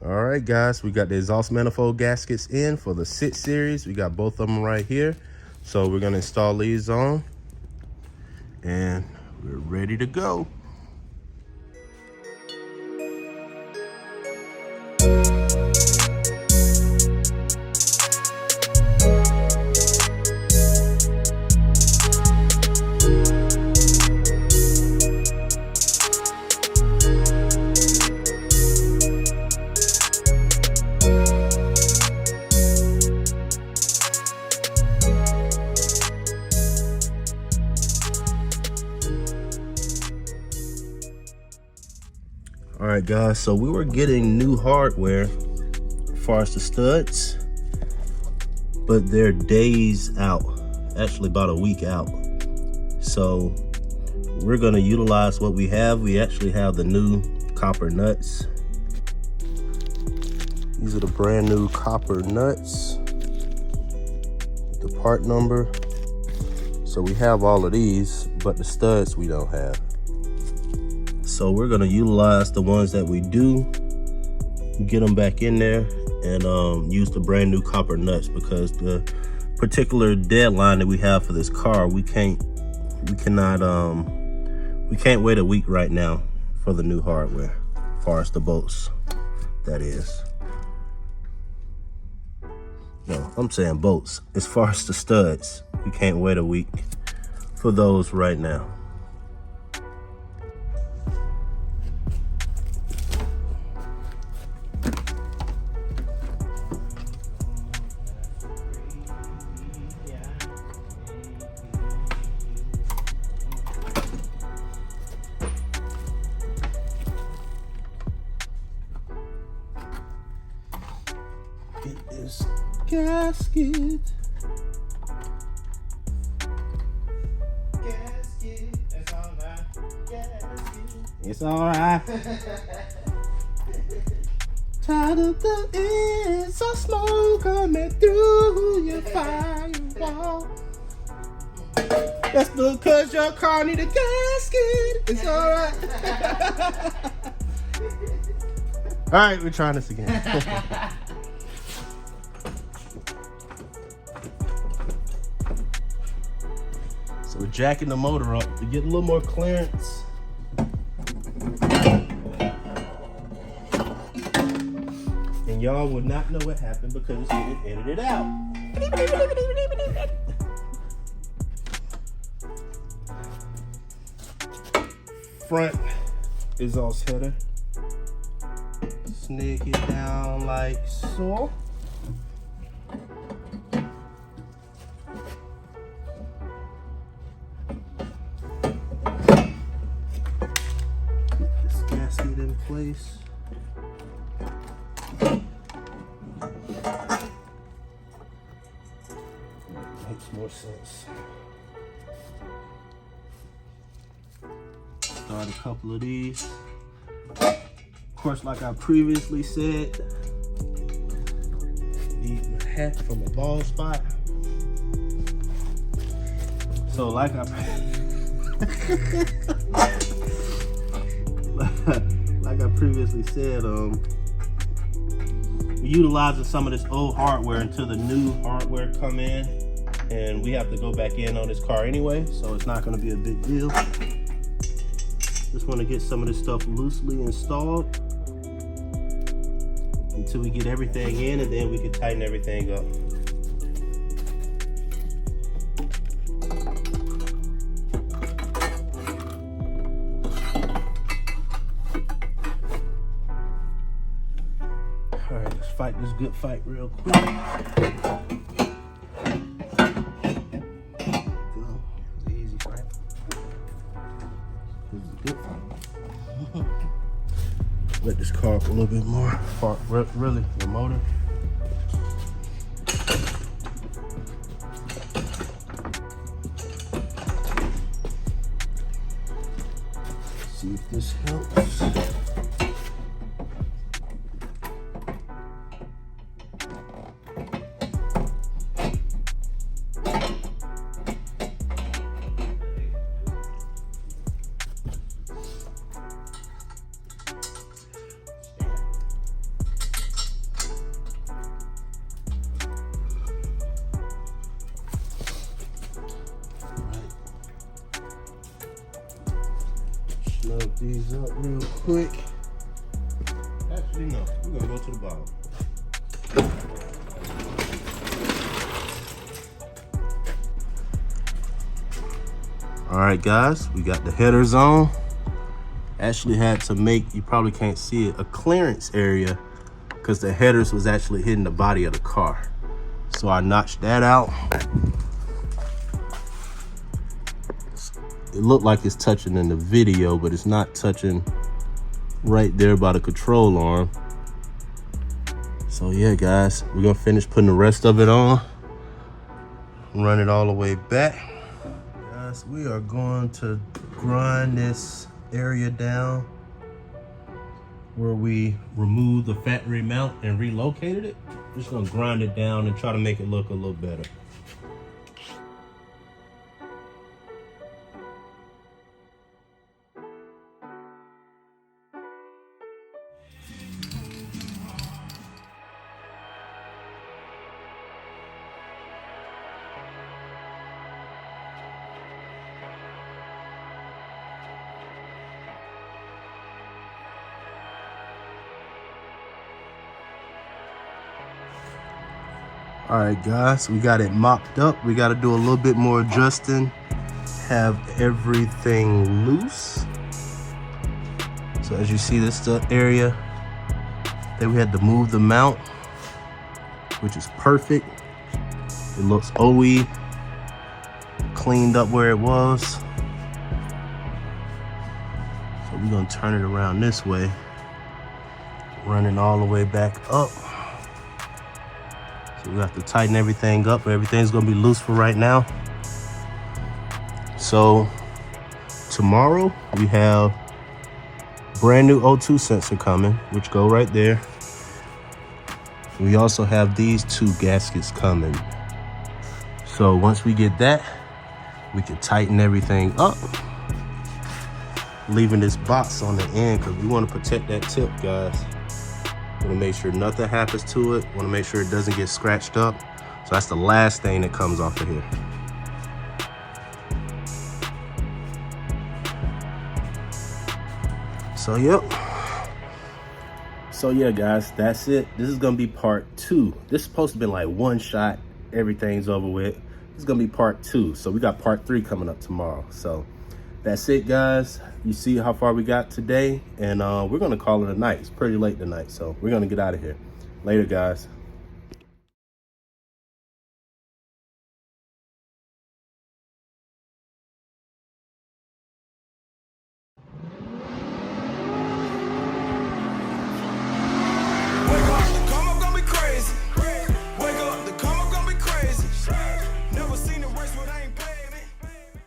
All right, guys, we got the exhaust manifold gaskets in for the 6 series. We got both of them right here. So we're gonna install these on and we're ready to go. All right, guys, so we were getting new hardware as far as the studs, but they're days out, actually about a week out. So we're gonna utilize what we have. We actually have the new copper nuts. These are the brand new copper nuts, the part number. So we have all of these, but the studs we don't have. So we're gonna utilize the ones that we do, get them back in there, and use the brand new copper nuts, because the particular deadline that we have for this car, we can't wait a week right now for the new hardware, as far as the bolts, that is. No, I'm saying bolts. As far as the studs, we can't wait a week for those right now. Get this gasket. Gasket, that's all right. Gasket. It's all right. Tired of the ends of smoke coming through your firewall. That's because your car need a gasket. It's all right. All right, we're trying this again. So we're jacking the motor up to get a little more clearance. And y'all will not know what happened because it's getting edited out. Front exhaust header. Snake it down like so. In place. Makes more sense. Start a couple of these. Of course, like I previously said, need my hat for my bald spot. So like I previously said, we're utilizing some of this old hardware until the new hardware come in, and we have to go back in on this car anyway, so it's not going to be a big deal. Just want to get some of this stuff loosely installed until we get everything in, and then we can tighten everything up. Fight this good fight real quick. Go. It's an easy fight. This is a good fight. Let this car up a little bit more. Really, the motor. See if this helps. these up real quick. Actually, no, we're gonna go to the bottom. All right, guys, we got the headers on. Actually had to make, you probably can't see it, a clearance area because the headers was actually hitting the body of the car. So I notched that out. It looked like it's touching in the video, but it's not touching right there by the control arm. So yeah, guys, we're gonna finish putting the rest of it on. Run it all the way back. Guys, we are going to grind this area down where we removed the factory mount and relocated it. Just gonna grind it down and try to make it look a little better. All right, guys, we got it mopped up. We got to do a little bit more adjusting, have everything loose. So as you see, this is the area that we had to move the mount, which is perfect. It looks OE, cleaned up where it was. So we're gonna turn it around this way, running all the way back up. So we have to tighten everything up. Everything's gonna be loose for right now. So tomorrow we have brand new O2 sensor coming, which go right there. We also have these 2 gaskets coming. So once we get that, we can tighten everything up, leaving this box on the end because we want to protect that tip, guys. Want to make sure nothing happens to it. Want to make sure it doesn't get scratched up. So that's the last thing that comes off of here. So yep. So yeah, guys, that's it. This is gonna be part 2. This is supposed to be like one shot. Everything's over with. This is gonna be part 2. So we got part 3 coming up tomorrow. So that's it, guys. You see how far we got today, and we're gonna call it a night. It's pretty late tonight, so we're gonna get out of here. Later, guys.